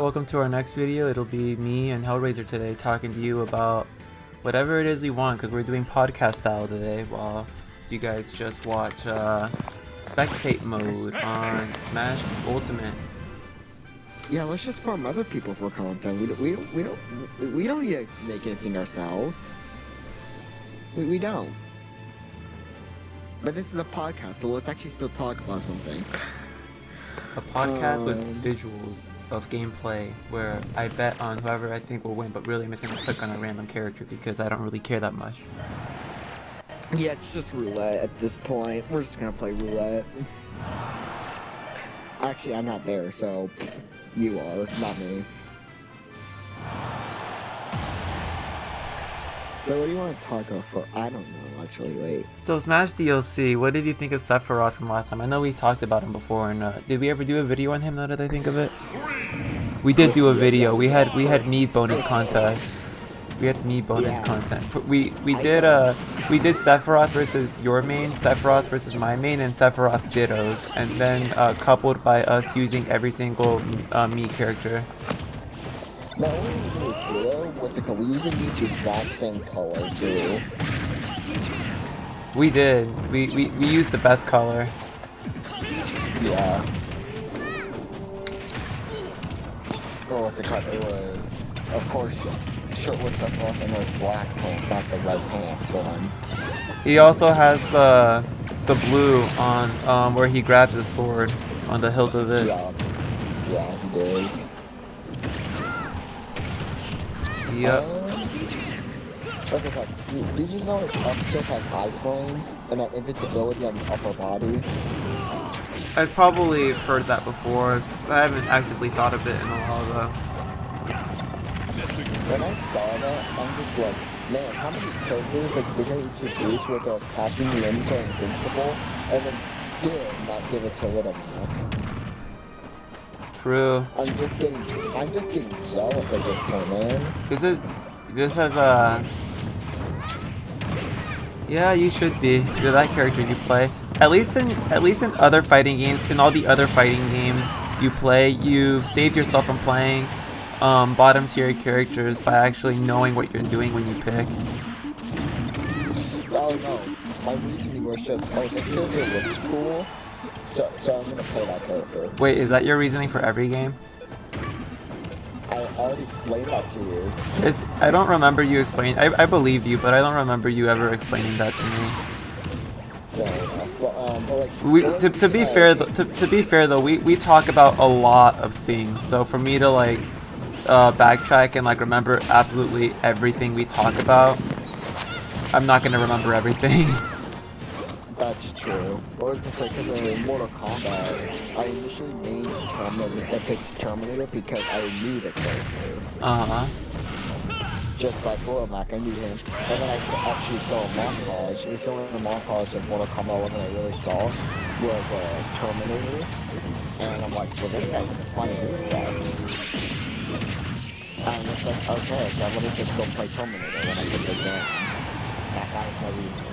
welcome to our next video. It'll be me and HELLRAISER today talking to you about whatever it is we want, because we're doing podcast style today while you guys just watch spectate mode on Smash Ultimate. Yeah, let's just farm other people for content. We don't need to make anything ourselves. We don't. But this is a podcast, so let's actually still talk about something. A podcast with visuals of gameplay where I bet on whoever I think will win, but really I'm just gonna click on a random character because I don't really care that much. Yeah, it's just roulette at this point. We're just gonna play roulette. Actually, I'm not there, so you are, not me. So what do you want to talk about for? I don't know, actually, wait. So Smash DLC, what did you think of Sephiroth from last time? I know we talked about him before, and did we ever do a video on him now that I think of it? We did do a video. We had me bonus contest. We had me bonus content. We did Sephiroth versus your main, Sephiroth versus my main, and Sephiroth dittos, and then coupled by us using every single me character. No, what's it called? We even used the exact same color too. We did. We used the best color. Yeah. Oh, what's it called? It was, of course, shirtless Sephiroth, and it was black pants, not the red pants one. He also has the blue on where he grabs his sword on the hilt of it. Yeah, he does. Yep. What's it called? Did you know its uptick has iframes and an invincibility on the upper body? I've probably heard that before. I haven't actively thought of it in a while though. When I saw that, I'm just like, man, how many characters like did they introduce where they're attacking the enemies are invincible and then still not give it to Little Mac? True. I'm just getting jealous at this point, man. This has a. Yeah, you should be. You're that character you play. At least in other fighting games, in all the other fighting games you play, you've saved yourself from playing bottom tier characters by actually knowing what you're doing when you pick. Oh no, my reasoning was just, oh, this character looks cool, so I'm gonna play that character. Wait, is that your reasoning for every game? I already explained that to you. I don't remember you explaining. I believe you, but I don't remember you ever explaining that to me. To be fair though, we talk about a lot of things. So for me to like backtrack and like remember absolutely everything we talk about, I'm not gonna remember everything. That's true. I was gonna say, because in Mortal Kombat, I initially named Terminator, I picked Terminator because I knew the character. Just like Little Mac, I knew him. And then I actually saw a montage. It's only the montage of Mortal Kombat 11 I really saw was Terminator. And I'm like, well, this guy has a funny moveset. And it's like, okay, so let me just go play Terminator when I get the game.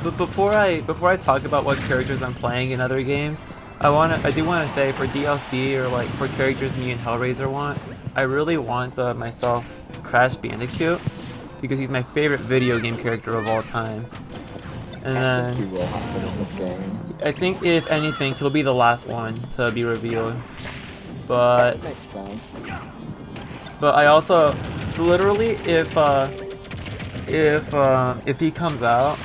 But before I talk about what characters I'm playing in other games, I do want to say for DLC or like for characters me and HELLRAISER want, I really want myself Crash Bandicoot because he's my favorite video game character of all time. And then he will happen in this game. I think if anything he'll be the last one to be revealed. But that makes sense. But I also literally if he comes out,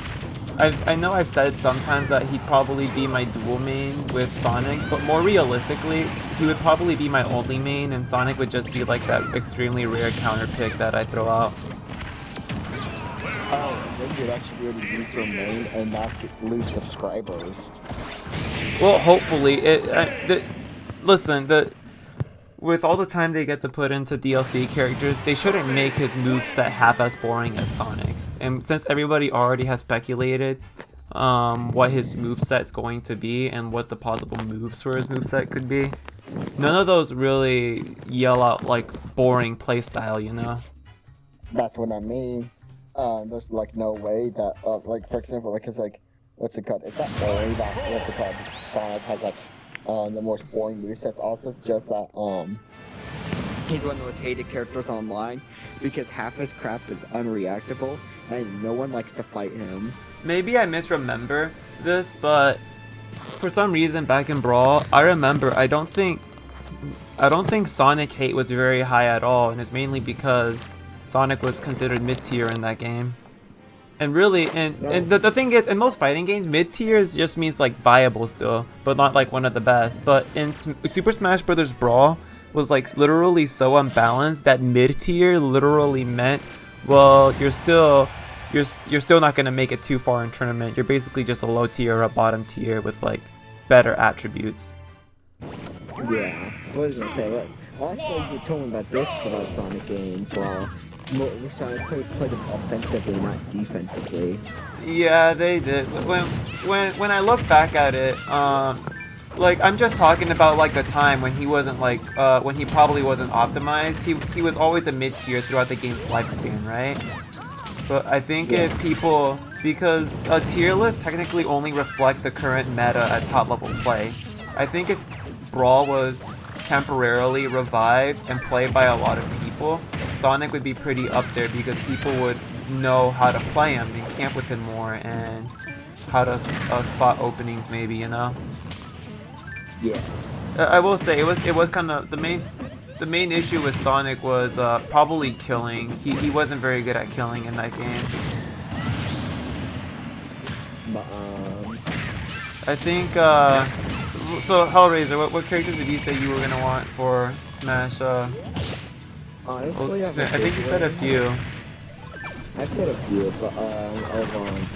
I know I've said sometimes that he'd probably be my dual main with Sonic, but more realistically, he would probably be my only main, and Sonic would just be like that extremely rare counter pick that I throw out. Oh, then you'd actually be able to use your main and not lose subscribers. Well, hopefully, with all the time they get to put into DLC characters, they shouldn't make his moveset half as boring as Sonic's. And since everybody already has speculated what his moveset's going to be and what the possible moves for his moveset could be, none of those really yell out like boring playstyle, you know? That's what I mean. There's like no way that, like for example, like it's like, what's it called? It's not boring that, what's it called? Sonic has like the most boring movesets. Also, it's just that He's one of the most hated characters online because half his crap is unreactable and no one likes to fight him. Maybe I misremember this, but for some reason back in Brawl, I remember I don't think Sonic hate was very high at all, and it's mainly because Sonic was considered mid-tier in that game. And really, and the thing is, in most fighting games, mid-tier just means like viable still, but not like one of the best. But in Super Smash Bros. Brawl was like literally so unbalanced that mid-tier literally meant, well, you're still not gonna make it too far in tournament. You're basically just a low tier or a bottom tier with like better attributes. Yeah, what was I gonna say? But also, you told me about this about Sonic game, Brawl. Sonic played it offensively, not defensively. Yeah, they did. When I look back at it, like I'm just talking about like the time when he wasn't like when he probably wasn't optimized. He was always a mid tier throughout the game's lifespan, right? But I think if people, because a tier list technically only reflect the current meta at top level play. I think if Brawl was temporarily revived and played by a lot of people, Sonic would be pretty up there because people would know how to play him and camp with him more and how to spot openings maybe, you know? Yeah. I will say it was kind of the main issue with Sonic was probably killing. He wasn't very good at killing in that game. But I think so Hellraiser, what characters did you say you were gonna want for Smash? Honestly, I think you said a few. I've said a few, but over on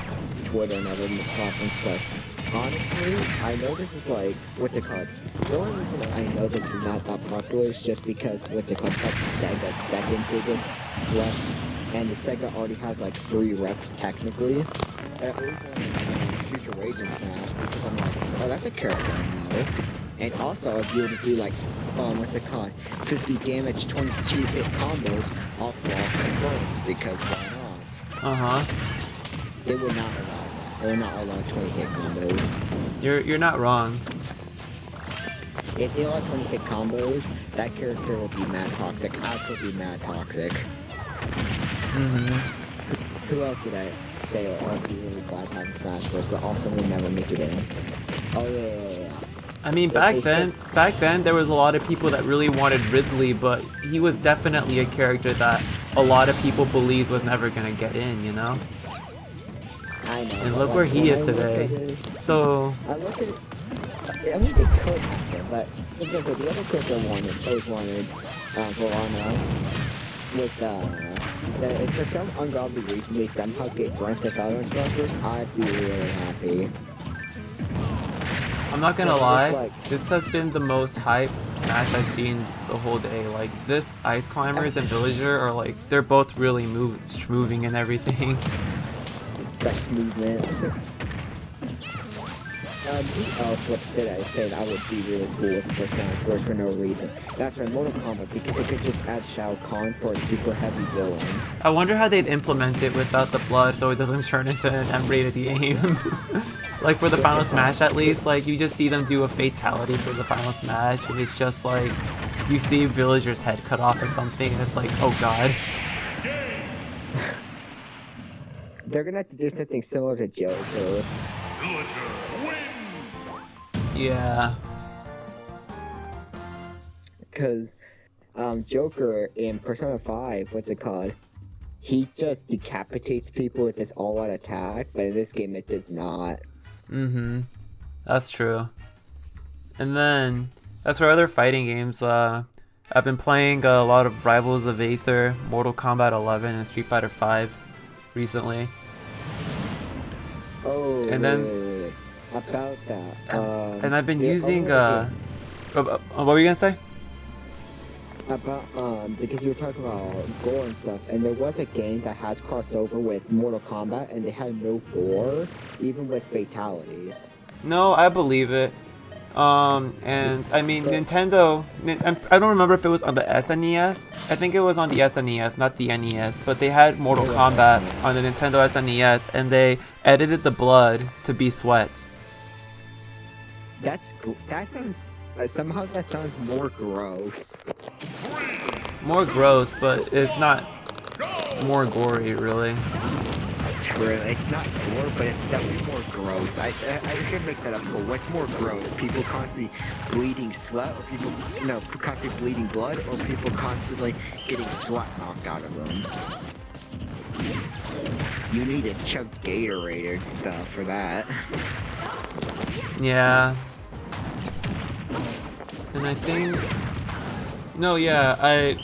Twitter and other platforms stuff. Honestly, I know this is like, what's it called? The only reason I know this is not that popular is just because, what's it called, it's like Sega's second biggest rep, and the Sega already has like 3 reps technically. And I always want Future Rage in Smash because I'm like, oh, that's a character I know. And also, if you were to do like, what's it called, 50 damage, 22 hit combos off wall confirmed, because why not? They would not allow that. They would not allow 20 hit combos. You're not wrong. If they allow 20 hit combos, that character will be mad toxic. Absolutely mad toxic. Who else did I say would be really glad having Smash Bros, but also would never make it in? Oh yeah. I mean, back then, there was a lot of people that really wanted Ridley, but he was definitely a character that a lot of people believed was never gonna get in, you know? I know. And look where he is today. So... I look at it, I mean, they could have him, but because the other character always wanted, Verona, with, for some ungodly reason, they somehow get Grand Theft Auto instructors, I'd be really happy. I'm not gonna lie, this has been the most hype match I've seen the whole day. Like, this Ice Climbers and Villager are like, they're both really moving and everything. Best movement. Who else what did I say that would be really cool with the Smash Bros for no reason? That's my Mortal Kombat, because they could just add Shao Kahn for a super heavy villain. I wonder how they'd implement it without the blood so it doesn't turn into an M-rated game. Like for the final Smash at least, like you just see them do a fatality for the final Smash and it's just like, you see Villager's head cut off or something and it's like, oh god. They're gonna have to do something similar to Joker. Yeah. Because, Joker in Persona 5, what's it called? He just decapitates people with his all-out attack, but in this game it does not. That's true. And then, as for other fighting games, I've been playing a lot of Rivals of Aether, Mortal Kombat 11, and Street Fighter 5 recently. Oh, and then about that. And I've been using what were you gonna say? About because you were talking about gore and stuff, and there was a game that has crossed over with Mortal Kombat, and they had no gore, even with fatalities. No, I believe it. And I mean, Nintendo, I don't remember if it was on the SNES. I think it was on the SNES, not the NES, but they had Mortal Kombat on the Nintendo SNES, and they edited the blood to be sweat. That sounds Somehow that sounds more gross. More gross, but it's not more gory, really. True, it's not gore, but it's definitely more gross. I should make that up for what's more gross. People constantly bleeding sweat, or people, constantly bleeding blood, or people constantly getting sweat knocked out of them. You need to chug Gatorade and stuff for that. Yeah. And I think... No, yeah, I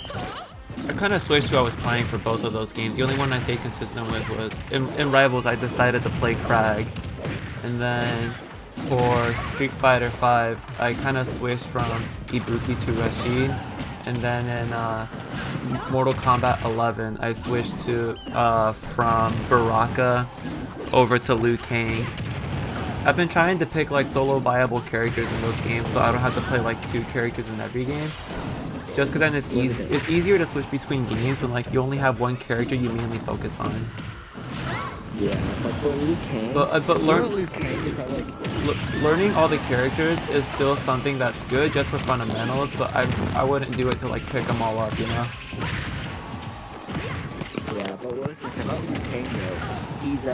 kind of switched who I was playing for both of those games. The only one I stayed consistent with was... In Rivals, I decided to play Crag. And then for Street Fighter V, I kind of switched from Ibuki to Rashid. And then in Mortal Kombat 11, I switched to from Baraka over to Liu Kang. I've been trying to pick like solo viable characters in those games, so I don't have to play like 2 characters in every game. Just because then it's easier to switch between games when like you only have one character you mainly focus on. Yeah, but for Liu Kang, Liu Kang is that, like, learning all the characters is still something that's good just for fundamentals, but I wouldn't do it to like pick them all up, you know? Yeah, but what I was gonna say about Liu Kang though, he's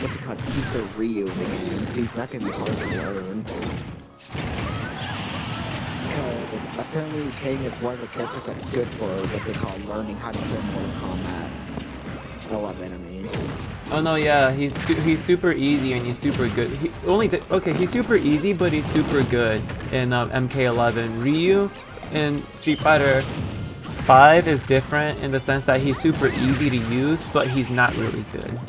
what's it called? He's the Ryu of the game, so he's not gonna be hard to learn. Because apparently Liu Kang is one of the characters that's good for what they call learning how to play Mortal Kombat. 11, I mean. Oh no, yeah, he's super easy and he's super good. He's super easy, but he's super good in MK11. Ryu in Street Fighter 5 is different in the sense that he's super easy to use, but he's not really good.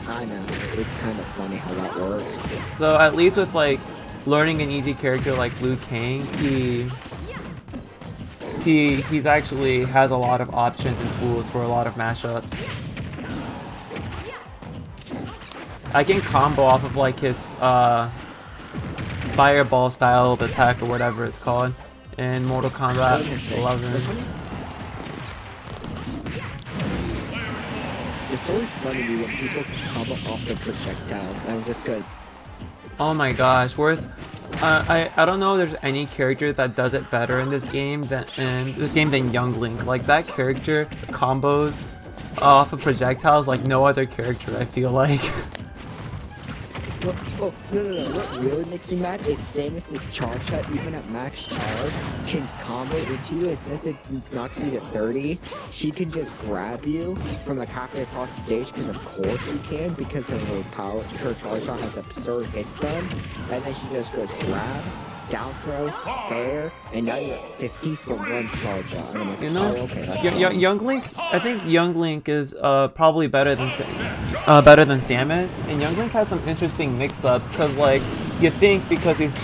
I know, it's kind of funny how that works. So at least with like learning an easy character like Liu Kang, he's actually has a lot of options and tools for a lot of mashups. I can combo off of like his fireball style of attack or whatever it's called in Mortal Kombat 11. It's always funny to me when people combo off the projectiles. I'm just good. Oh my gosh, where's I don't know if there's any character that does it better in this game than Young Link. Like that character combos off of projectiles like no other character, I feel like. No. What really makes me mad is Samus's charge shot, even at max charge, can combo into you, and since it knocks you to 30, she can just grab you from like halfway across the stage, because of course she can, because of her power, her charge shot has absurd hit stun, and then she just goes grab, down throw, fair, and now you're at 50 for one charge shot. And I'm like, oh, okay, that's Young Link, I think Young Link is probably better than Samus, and Young Link has some interesting mix-ups, because like you think because he's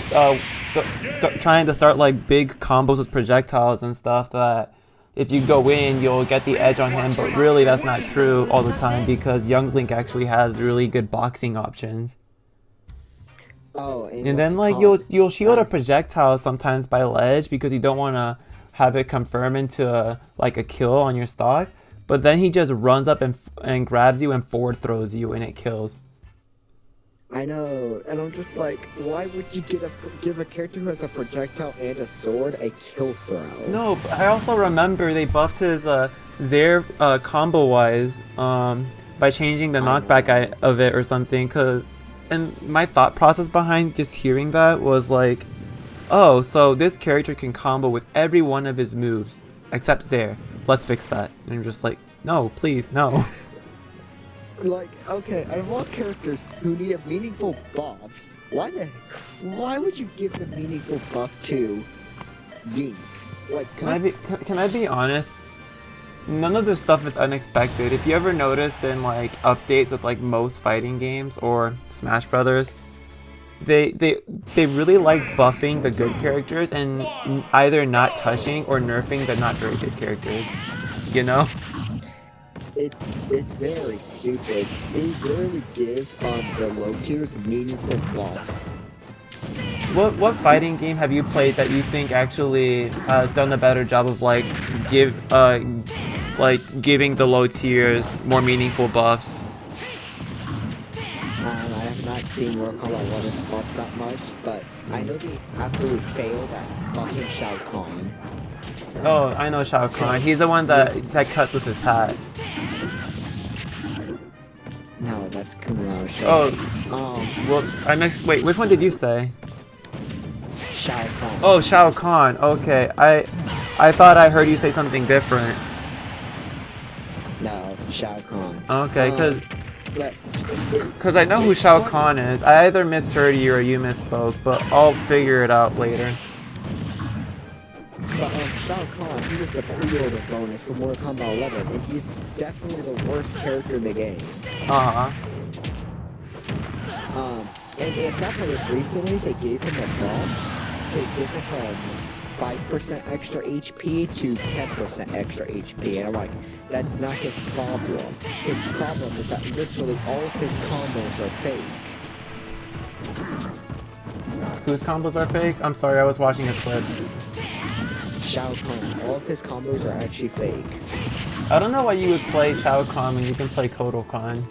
trying to start like big combos with projectiles and stuff that if you go in you'll get the edge on him, but really that's not true all the time because Young Link actually has really good boxing options. Oh, and then like you'll shield a projectile sometimes by ledge because you don't want to have it confirm into like a kill on your stock, but then he just runs up and grabs you and forward throws you and it kills. I know, and I'm just like, why would you give a character who has a projectile and a sword a kill throw? No, but I also remember they buffed his Zaire combo wise by changing the knockback of it or something, and my thought process behind just hearing that was like, oh, so this character can combo with every one of his moves except Zaire. Let's fix that. And I'm just like, no, please, no. Like, okay, out of all characters who need a meaningful buffs, why would you give the meaningful buff to Ying? Like, can I be honest? None of this stuff is unexpected. If you ever notice in like updates with like most fighting games or Smash Brothers, they really like buffing the good characters and either not touching or nerfing the not very good characters. You know? It's very stupid. They rarely give the low tiers meaningful buffs. What fighting game have you played that you think actually has done a better job of like giving the low tiers more meaningful buffs? I have not seen Mortal Kombat 1's buffs that much, but I know they absolutely failed at fucking Shao Kahn. Oh, I know Shao Kahn. He's the one that cuts with his hat. No, that's Kumar Shao. Oh, whoops. Wait, which one did you say? Shao Kahn. Oh, Shao Kahn. Okay, I thought I heard you say something different. No, Shao Kahn. Okay, because I know who Shao Kahn is. I either misheard you or you misspoke, but I'll figure it out later. But Shao Kahn, he was the pre-order bonus for Mortal Kombat 11, and he's definitely the worst character in the game. And it's not like recently they gave him a buff to give him 5% extra HP to 10% extra HP, and I'm like, that's not his problem. His problem is that literally all of his combos are fake. Whose combos are fake? I'm sorry, I was watching a clip. Shao Kahn, all of his combos are actually fake. I don't know why you would play Shao Kahn when you can play Kotal Kahn.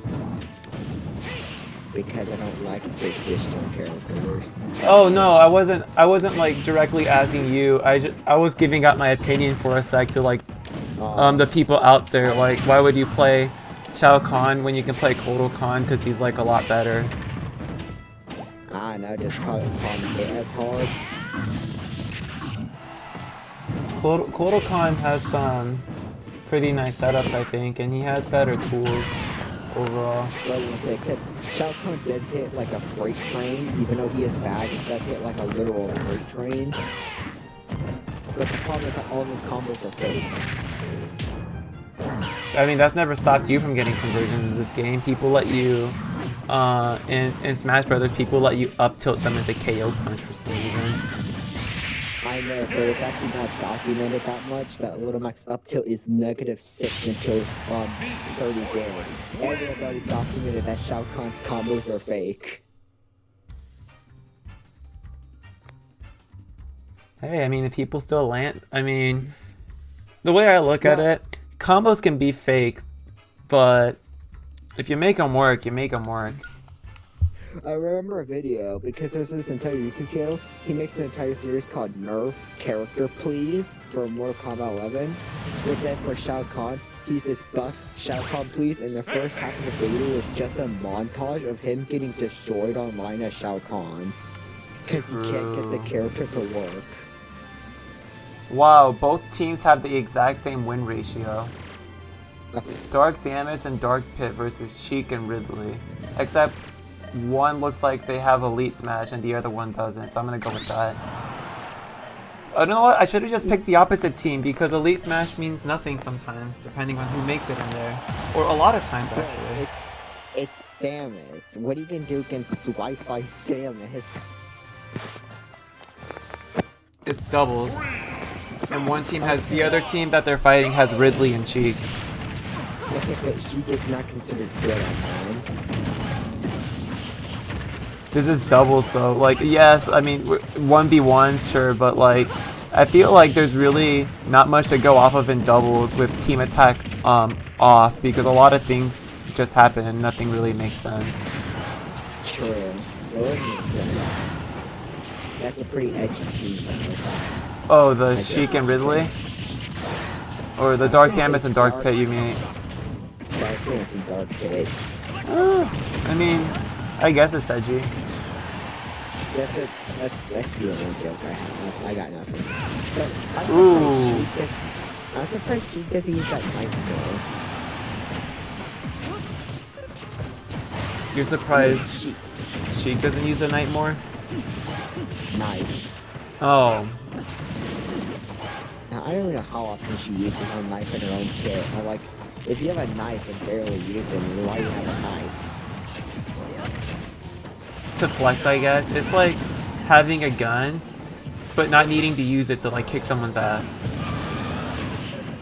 Because I don't like big distant characters. Oh no, I wasn't like directly asking you. I was giving out my opinion for a sec to like the people out there. Like, why would you play Shao Kahn when you can play Kotal Kahn? Because he's like a lot better. Ah, no, just call it as hard. Kotal Kahn has some pretty nice setups, I think, and he has better tools overall. Well, you say, because Shao Kahn does hit like a freight train, even though he is bad, he does hit like a literal freight train. But the problem is that all of his combos are fake. I mean, that's never stopped you from getting conversions in this game. People let you, in Smash Brothers, people let you up tilt them into KO punch for some reason. I know, but it's actually not documented that much. That little max up tilt is -6 until 30 damage. Everyone's already documented that Shao Kahn's combos are fake. Hey, I mean, if people still land, I mean, the way I look at it, combos can be fake, but if you make them work, you make them work. I remember a video, because there's this entire YouTube channel, he makes an entire series called Nerf Character Please for Mortal Kombat 11, but then for Shao Kahn, he says buff Shao Kahn please, and the first half of the video is just a montage of him getting destroyed online as Shao Kahn, because he can't get the character to work. Wow, both teams have the exact same win ratio. Dark Samus and Dark Pit versus Cheek and Ridley, except one looks like they have Elite Smash and the other one doesn't, so I'm gonna go with that. I don't know what, I should have just picked the opposite team because Elite Smash means nothing sometimes, depending on who makes it in there. Or a lot of times, actually. It's Samus. What are you gonna do against Wi-Fi Samus? It's doubles. And one team has, the other team that they're fighting has Ridley and Cheek. Okay, but Cheek is not considered good online. This is double, so like, yes, I mean 1v1s, sure, but like I feel like there's really not much to go off of in doubles with team attack off, because a lot of things just happen and nothing really makes sense. True. It would make sense. That's a pretty edgy team. Oh, the Sheik and Ridley? Or the Dark Samus and Dark Pit, you mean? Dark Samus and Dark Pit. I mean, I guess it's edgy. That's the only joke I have. I got nothing. But Ooh. I'm surprised she doesn't use that knife more. You're surprised Sheik doesn't use a knight more? Knife. Oh. Now, I don't even know how often she uses her knife in her own kit. I'm like, if you have a knife and barely use it, why do you have a knife? To flex, I guess. It's like having a gun, but not needing to use it to like kick someone's ass.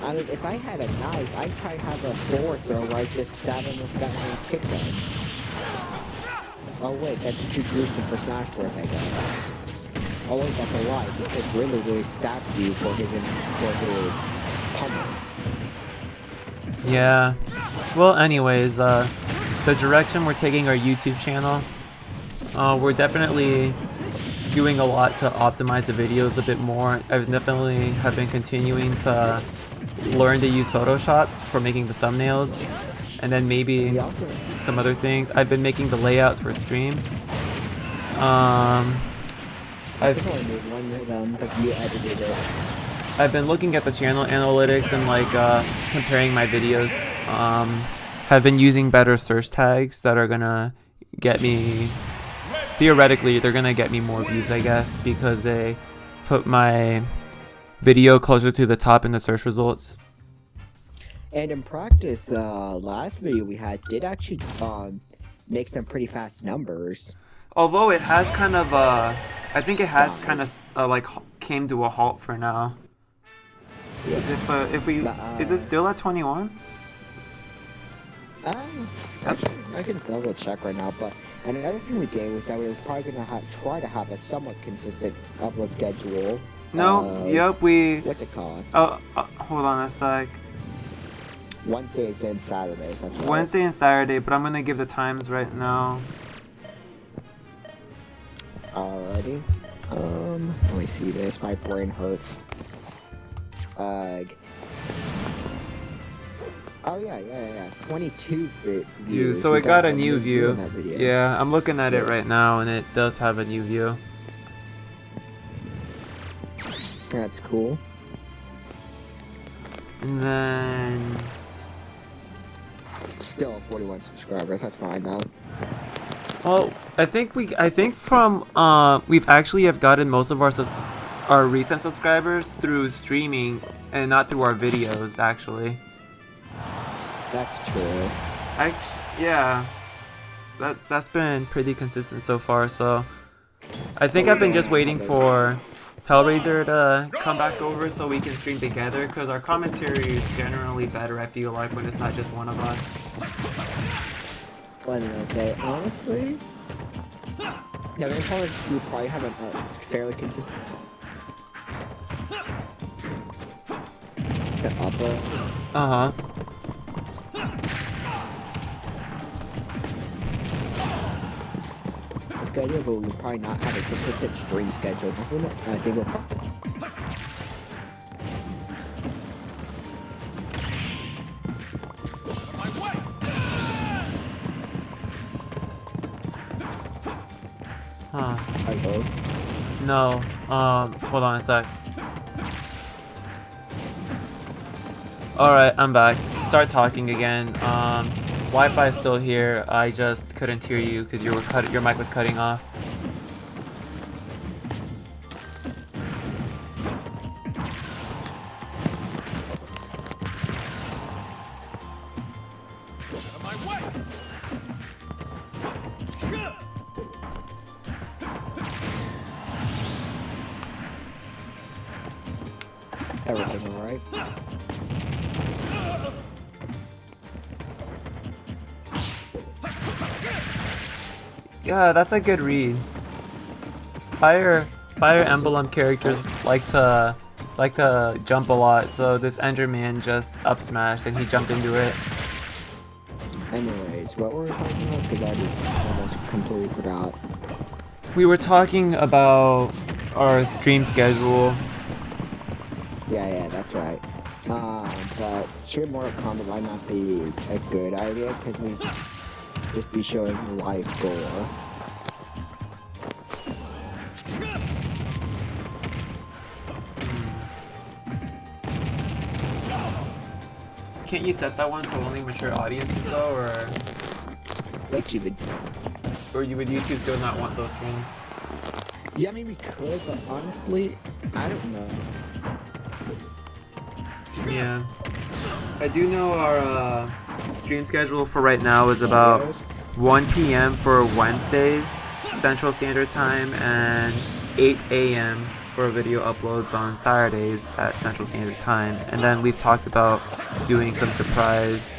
I mean, if I had a knife, I'd probably have a forward throw where I just stab him with that and kick them. Oh wait, that's too gruesome for Smash Bros, I guess. Oh wait, that's a lie, because really they stabbed you for his pummel. Yeah. Well, anyways, the direction we're taking our YouTube channel, we're definitely doing a lot to optimize the videos a bit more. I definitely have been continuing to learn to use Photoshop for making the thumbnails, and then maybe some other things. I've been making the layouts for streams. I've been looking at the channel analytics and like comparing my videos. Have been using better search tags that are gonna get me, theoretically, they're gonna get me more views, I guess, because they put my video closer to the top in the search results. And in practice, the last video we had did actually make some pretty fast numbers. Although it has kind of I think it has kind of like came to a halt for now. Yeah. If we is it still at 21? I can double check right now, but another thing we did was that we were probably gonna try to have a somewhat consistent upload schedule. No, yep, we. What's it called? Hold on a sec. Wednesdays and Saturdays. That's right. Wednesday and Saturday, but I'm gonna give the times right now. Alrighty. Let me see this. My brain hurts. Oh yeah. 22 views. So it got a new view. Yeah, I'm looking at it right now, and it does have a new view. That's cool. And then still 41 subscribers. That's fine though. Well, I think from we've actually have gotten most of our recent subscribers through streaming and not through our videos, actually. That's true. Yeah, that's been pretty consistent so far. So I think I've been just waiting for HELLRAISER to come back over so we can stream together, because our commentary is generally better, I feel like, when it's not just one of us. What did I say? Honestly? Yeah, they probably have a fairly consistent upload. Uh-huh. Schedule, but we'll probably not have a consistent stream schedule. I think we'll Huh. No. Hold on a sec. Alright, I'm back. Start talking again. Wi-Fi is still here. I just couldn't hear you because your mic was cutting off. everything alright? Yeah, that's a good read. Fire Emblem characters like to jump a lot, so this Enderman just up smashed and he jumped into it. Anyways, what were we talking about? Because I almost completely forgot. We were talking about our stream schedule. Yeah, that's right. But stream Mortal Kombat might not be a good idea because we just be showing live gore. Can't you set that one to only mature audiences though, or? Like you would. Or would YouTube still not want those streams? Yeah, I mean we could, but honestly, I don't know. Yeah. I do know our stream schedule for right now is about 1 p.m. for Wednesdays, Central Standard Time, and 8 a.m. for video uploads on Saturdays at Central Standard Time. And then we've talked about doing some surprise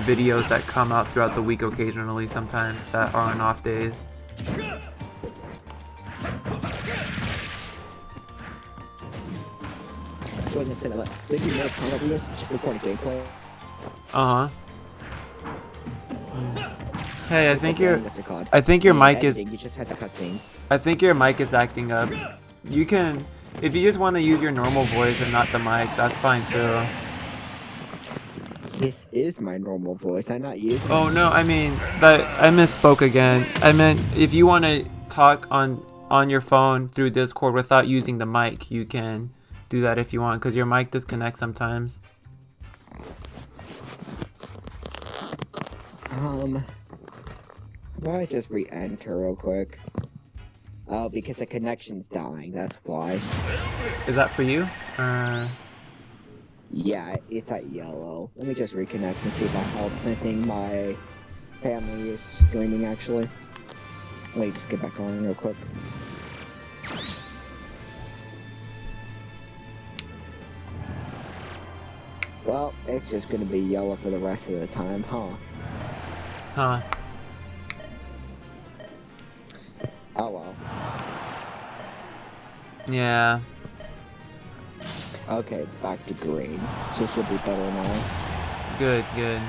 videos that come out throughout the week occasionally sometimes that are on off days. So I said about maybe more Kombat videos, just record gameplay. Uh-huh. Hey, I think your what's it called? I think your mic editing, is you just had the cutscenes. I think your mic is acting up. You can, if you just want to use your normal voice and not the mic, that's fine too. This is my normal voice. I'm not using. Oh no, I mean that I misspoke again. I meant if you want to talk on your phone through Discord without using the mic, you can do that if you want, because your mic disconnects sometimes. Why I just re-enter real quick? Oh, because the connection's dying. That's why. Is that for you? Yeah, it's at yellow. Let me just reconnect and see if that helps. I think my family is streaming actually. Let me just get back on real quick. Well, it's just gonna be yellow for the rest of the time, huh? Huh. Oh well. Yeah. Okay, it's back to green. So it should be better now. Good, good.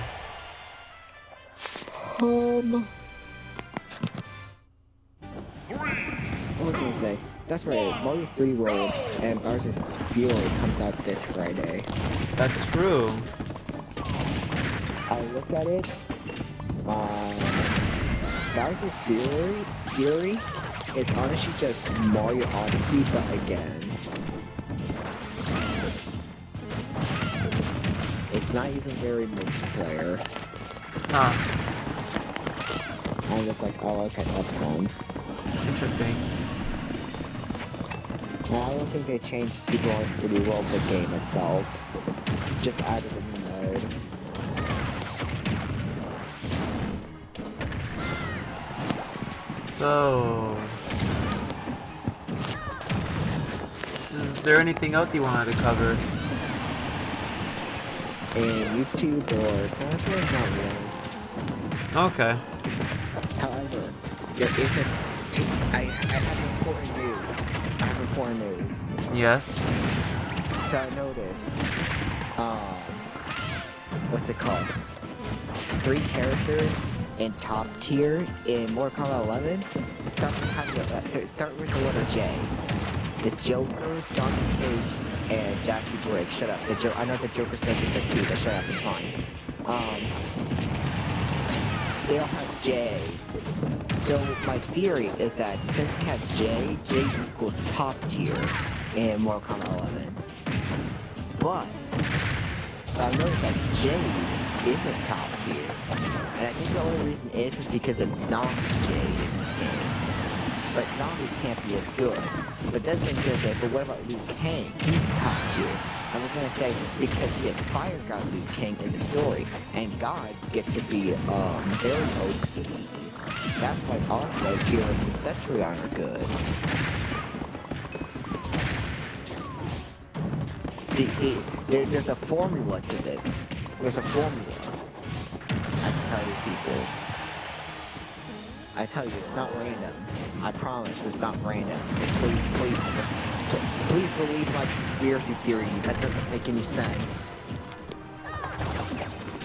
What was I gonna say? That's right, Mario 3 World and Bowser's Fury comes out this Friday. That's true. I looked at it. Bowser's Fury is honestly just Mario Odyssey, but again. It's not even very multiplayer. Huh. I'm just like, oh, okay, that's fun. Interesting. Well, I don't think they changed Super Mario 3D World, the game itself. Just added a new mode. So, is there anything else you wanted to cover? And YouTube or Snapchat? Not really. Okay. However, there is I have important news. I have important news. Yes. So I noticed, what's it called? 3 characters in top tier in Mortal Kombat 11 start with the letter J. The Joker, Johnny Cage, and Jackie Briggs. Shut up. I know the Joker starts with the 2, but shut up, it's fine. They all have J. So my theory is that since we have J equals top tier in Mortal Kombat 11. But I've noticed that J isn't top tier. And I think the only reason is because it's Zombie J in this game. But Zombie can't be as good. But that's when you say, but what about Liu Kang? He's top tier. And we're gonna say, because he has Fire God Liu Kang in the story, and gods get to be very OP. That's why also Geras and Cetrion are good. See, there's a formula to this. There's a formula. I tell you people. I tell you, it's not random. I promise, it's not random. And please believe my conspiracy theory. That doesn't make any sense.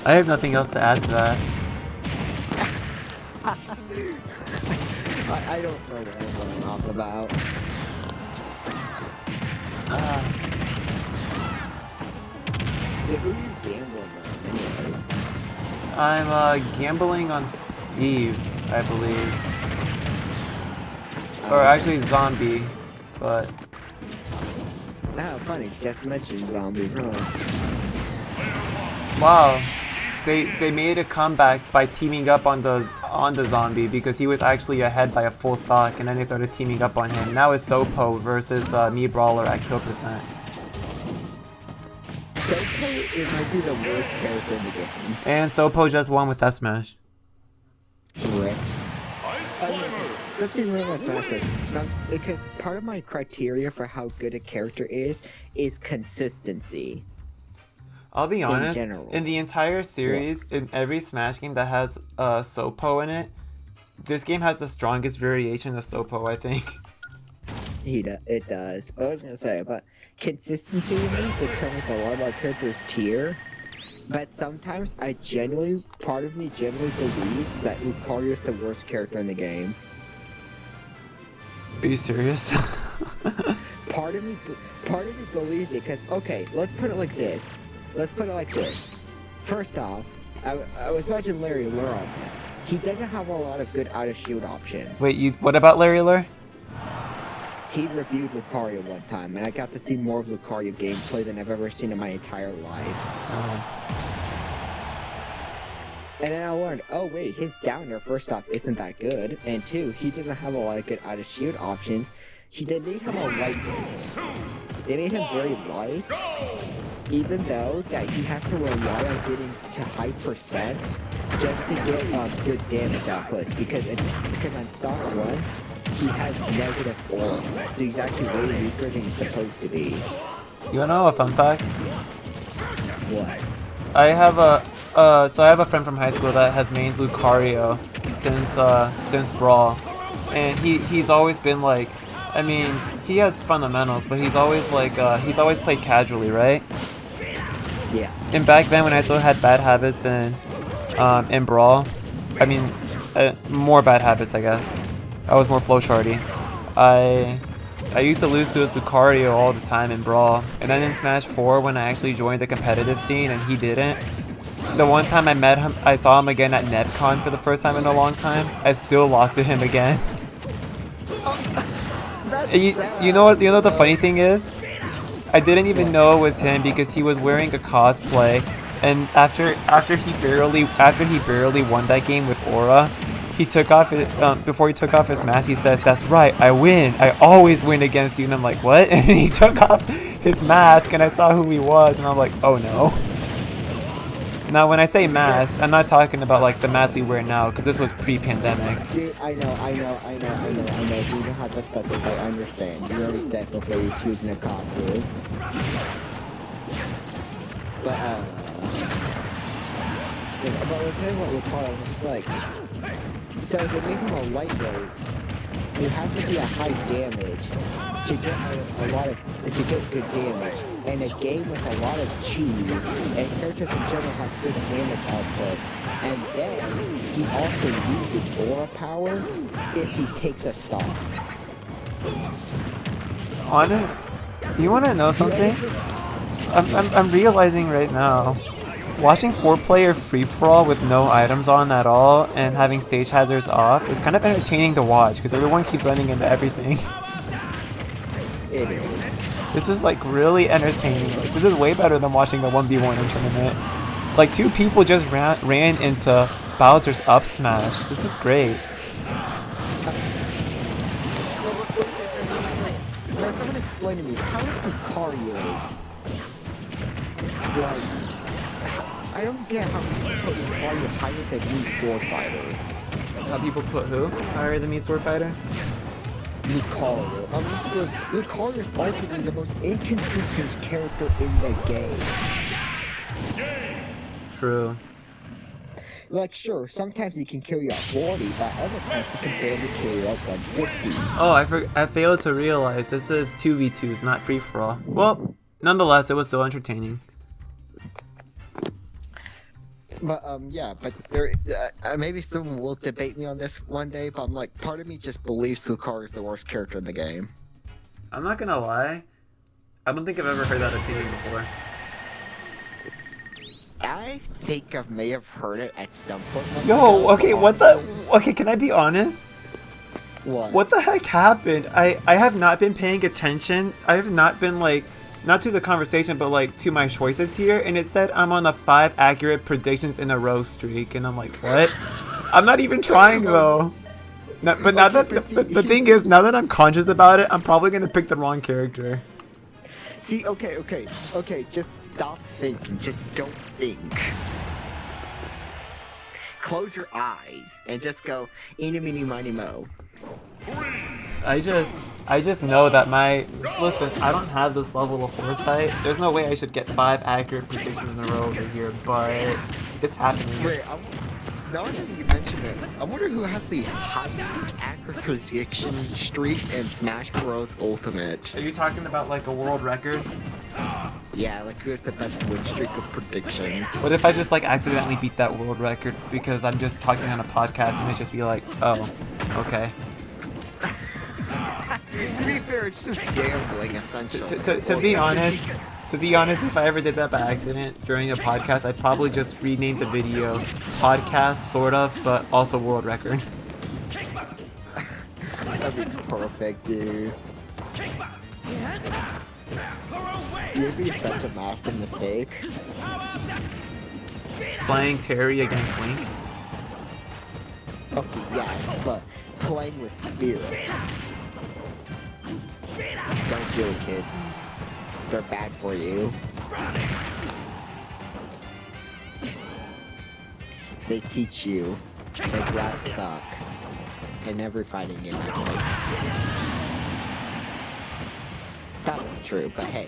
I have nothing else to add to that. I don't know what I'm going off about. So who are you gambling on, anyways? I'm gambling on Steve, I believe. Or actually Zombie, but... Oh, funny, just mentioned zombies, huh? Wow. They made a comeback by teaming up on the Zombie because he was actually ahead by a full stock, and then they started teaming up on him. Now it's Sopo versus Me Brawler at kill percent. Sopo might be the worst character in the game. And Sopo just won with F Smash. Right. Something wrong with Smash because part of my criteria for how good a character is consistency. I'll be honest, general. in the entire series, in every Smash game that has Sopo in it, this game has the strongest variation of Sopo, I think. It does. I was gonna say, but consistency in me determines a lot of our characters' tier. But sometimes part of me genuinely believes that Lucario is the worst character in the game. Are you serious? Part of me believes it because, okay, let's put it like this. First off, I was watching Larry Lure. He doesn't have a lot of good out-of-shield options. Wait, what about Larry Lure? He reviewed Lucario one time, and I got to see more of Lucario gameplay than I've ever seen in my entire life. And then I learned, oh wait, his downer, first off, isn't that good, and two, he doesn't have a lot of good out-of-shield options. They made him a lightweight. They made him very light, even though that he has to rely on getting to high percent just to get good damage output, because on stock 1, he has negative aura, so he's actually way weaker than he's supposed to be. You wanna know a fun fact? What? I have a friend from high school that has mained Lucario since Brawl, and he's always been like, I mean, he has fundamentals, but he's always played casually, right? Yeah. And back then when I still had bad habits in Brawl, I mean, more bad habits, I guess. I was more flowcharty. I used to lose to his Lucario all the time in Brawl, and then in Smash 4 when I actually joined the competitive scene and he didn't. The one time I met him, I saw him again at NetCon for the first time in a long time. I still lost to him again. You know what the funny thing is? I didn't even know it was him because he was wearing a cosplay, and after he barely won that game with Aura, he took off before he took off his mask. He says, "That's right, I win. I always win against you." And I'm like, "What?" And he took off his mask, and I saw who he was, and I'm like, "Oh no." Now, when I say mask, I'm not talking about like the mask we wear now, because this was pre-pandemic. Dude, I know. You don't have to specify. I understand. You already said before you're choosing a costume. But I was saying what Lucario was just like. So they make him a lightweight. You have to be a high damage to get good damage. And a game with a lot of cheese, and characters in general have good damage output. And then he also uses aura power if he takes a stock. You wanna know something? I'm realizing right now, watching 4-player free-for-all with no items on at all and having stage hazards off is kind of entertaining to watch because everyone keeps running into everything. It is. This is like really entertaining. Like, this is way better than watching a 1v1 in tournament. Like 2 people just ran into Bowser's up smash. This is great. Now someone explain to me, how is Lucario like, I don't get how people put Lucario higher than me Sword Fighter. How people put who higher than me Sword Fighter? Lucario. Lucario is arguably the most inconsistent character in the game. True. Like, sure, sometimes he can carry out 40, but other times he can barely carry out 150. Oh, I failed to realize this is 2v2s, not free-for-all. Well, nonetheless, it was still entertaining. But, yeah, but there, maybe someone will debate me on this one day, but I'm like, part of me just believes Lucario is the worst character in the game. I'm not gonna lie, I don't think I've ever heard that opinion before. I think I may have heard it at some point. Yo, okay, can I be honest? What? What the heck happened? I have not been paying attention. I have not been like, not to the conversation, but like to my choices here, and it said I'm on a 5 accurate predictions in a row streak, and I'm like, what? I'm not even trying though. But now that the thing is, now that I'm conscious about it, I'm probably gonna pick the wrong character. See, okay, just stop thinking, just don't think. Close your eyes and just go, eeny, meeny, miny, mo. I just know that listen, I don't have this level of foresight. There's no way I should get 5 accurate predictions in a row over here, but it's happening. Wait, now that you mention it, I wonder who has the highest accurate prediction streak in Smash Bros. Ultimate. Are you talking about like a world record? Yeah, like who's the best win streak of predictions? What if I just like accidentally beat that world record because I'm just talking on a podcast and it just be like, oh, okay. To be fair, it's just gambling essentially. To be honest, if I ever did that by accident during a podcast, I'd probably just rename the video podcast, sort of, but also world record. That'd be perfect, dude. You'd be such a massive mistake. Playing Terry against Link? Okay, yes, but playing with spirits. Don't do it, kids. They're bad for you. They teach you that routes suck. And every fighting game I play. That's not true, but hey.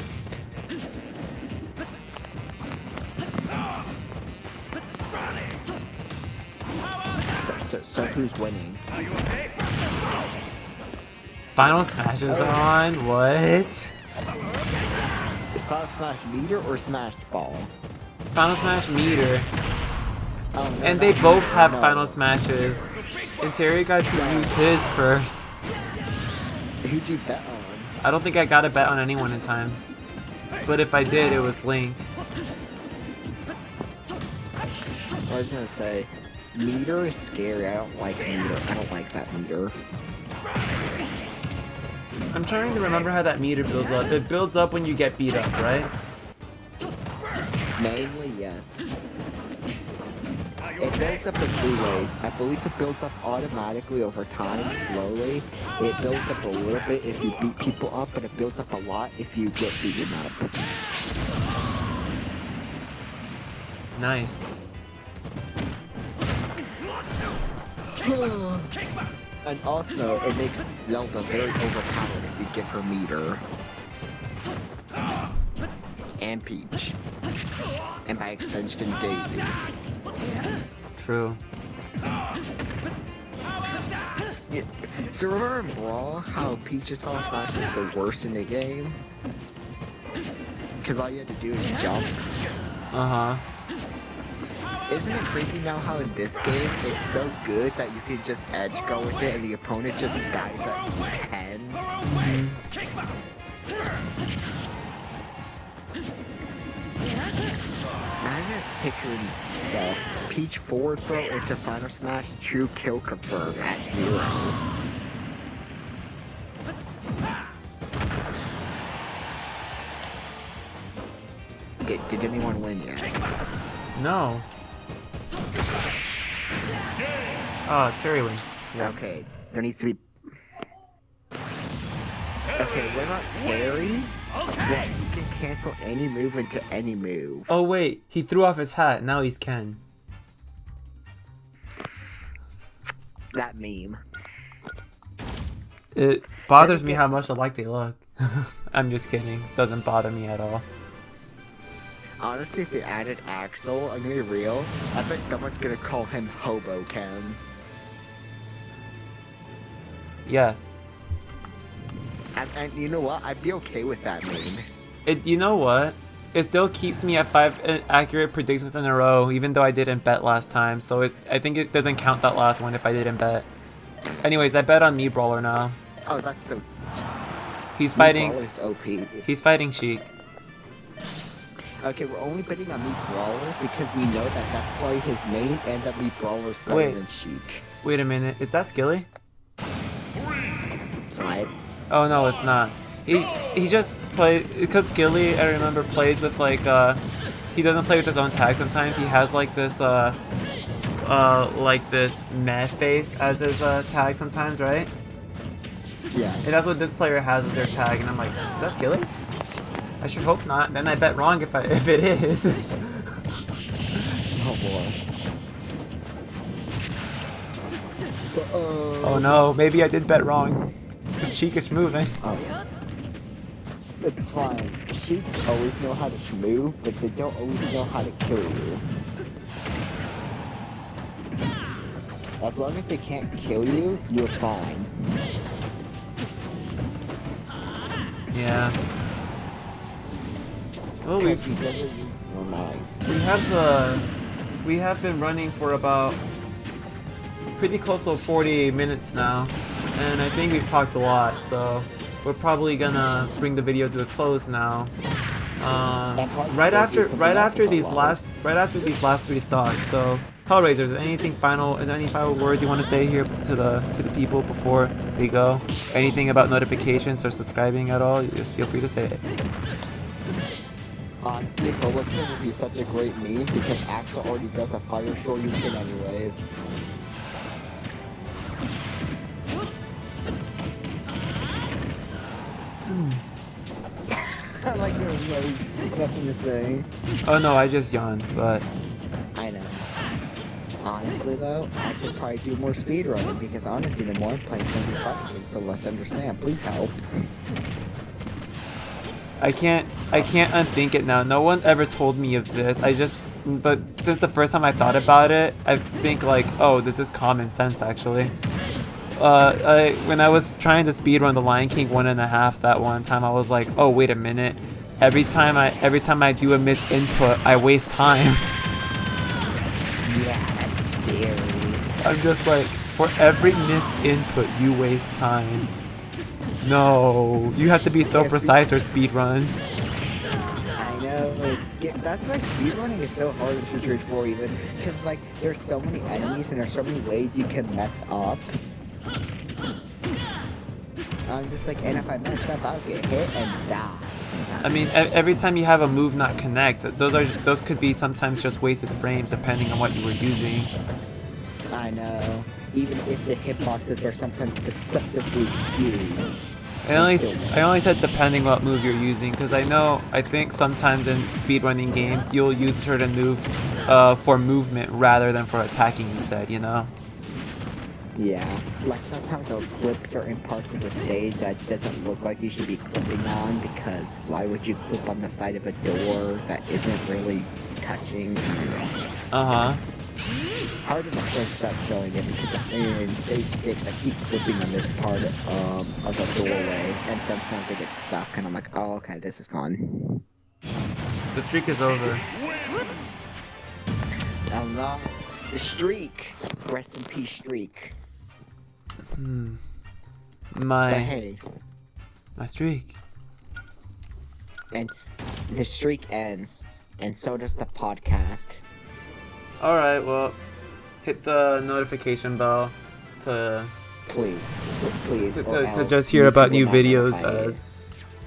So who's winning? Final Smash is on? What? Is Final Smash meter or smashed ball? Final Smash meter. Oh, no, And they both have no. Final Smashes. And Terry got to use his first. Who'd you bet on? I don't think I got a bet on anyone in time. But if I did, it was Link. I was gonna say, meter is scary. I don't like meter. I don't like that meter. I'm trying to remember how that meter builds up. It builds up when you get beat up, right? Mainly, yes. It builds up in 2 ways. I believe it builds up automatically over time, slowly. It builds up a little bit if you beat people up, but it builds up a lot if you get beaten up. Nice. And also, it makes Zelda very overpowered if you give her meter. And Peach. And by extension, Daisy. True. Yeah. So remember in Brawl how Peach's Final Smash is the worst in the game? Because all you had to do is jump. Uh-huh. Isn't it crazy now how in this game it's so good that you can just edge go with it and the opponent just dies at 10? I'm just picturing stuff. Peach forward throw into Final Smash, true kill confirm at 0. Did anyone win yet? No. Oh, Terry wins. Yeah. Okay, there needs to be... Okay, we're not Terry, but you can cancel any move into any move. Oh wait, he threw off his hat. Now he's Ken. That meme. It bothers me how much alike they look. I'm just kidding. This doesn't bother me at all. Honestly, if they added Axel, I'm gonna be real, I bet someone's gonna call him Hobo Ken. Yes. And you know what? I'd be okay with that meme. You know what? It still keeps me at 5 accurate predictions in a row, even though I didn't bet last time. So I think it doesn't count that last one if I didn't bet. Anyways, I bet on Me Brawler now. Oh, that's so... He's fighting... Brawler's OP. He's fighting Sheik. Okay, we're only betting on Me Brawler because we know that that's probably his main and that Me Brawler's better than Sheik. Wait a minute. Is that Skilly? Right. Oh no, it's not. He just plays because Skilly, I remember, plays with like he doesn't play with his own tag sometimes. He has like this meh face as his tag sometimes, right? Yeah. And that's what this player has as their tag, and I'm like, is that Skilly? I should hope not. Then I bet wrong if it is. Oh boy. So, Oh no, maybe I did bet wrong. This Sheik is moving. Oh. It's fine. Sheiks always know how to schmoo, but they don't always know how to kill you. As long as they can't kill you, you're fine. Yeah. Well, Because he doesn't use your mind. we have been running for about pretty close to 40 minutes now, and I think we've talked a lot, so we're probably gonna bring the video to a close now. Right after these last 3 stocks. So, HELLRAISER, any final words you want to say here to the people before they go? Anything about notifications or subscribing at all? Just feel free to say it. Honestly, Hurricane would be such a great meme because Axel already does a fire Shoryuken anyways. I like there's nothing to say. Oh no, I just yawned, but... I know. Honestly though, I should probably do more speedrunning because honestly the more I'm playing some of these fighting games, the less I understand. Please help. I can't unthink it now. No one ever told me of this. But since the first time I thought about it, I think like, oh, this is common sense actually. When I was trying to speedrun The Lion King 1.5 that one time, I was like, oh wait a minute. Every time I do a missed input, I waste time. Yeah, that's scary. I'm just like, for every missed input, you waste time. No, you have to be so precise or speedruns. I know, that's why speedrunning is so hard in Street 4 even, because like, there's so many enemies and there's so many ways you can mess up. I'm just like, and if I mess up, I'll get hit and die. I mean, every time you have a move not connect, those could be sometimes just wasted frames depending on what you were using. I know, even if the hitboxes are sometimes deceptively huge. I only said depending what move you're using, because I think sometimes in speedrunning games you'll use certain moves for movement rather than for attacking instead, you know? Yeah, like sometimes I'll clip certain parts of the stage that doesn't look like you should be clipping on, because why would you clip on the side of a door that isn't really touching? Uh-huh. Hard enough to start showing it because in stage 6 I keep clipping on this part of the doorway, and sometimes I get stuck and I'm like, oh okay, this is gone. The streak is over. Oh no, the streak! Rest in peace, streak. But hey, my streak. and the streak ends, and so does the podcast. Alright, well, hit the notification bell to Please. to just hear about new videos as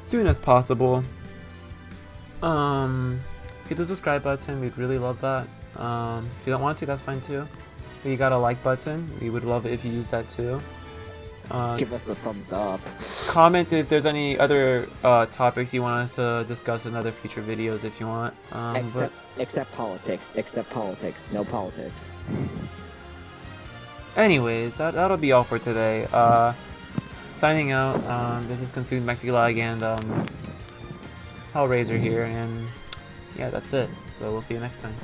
soon as possible. Hit the subscribe button, we'd really love that. If you don't want to, that's fine too. If you got a like button, we would love it if you use that too. Give us a thumbs up. Comment if there's any other topics you want us to discuss in other future videos if you want. Except politics. No politics. Anyways, that'll be all for today. Signing out. This is Consumed MexiLAG and HELLRAISER here, and yeah, that's it. So we'll see you next time.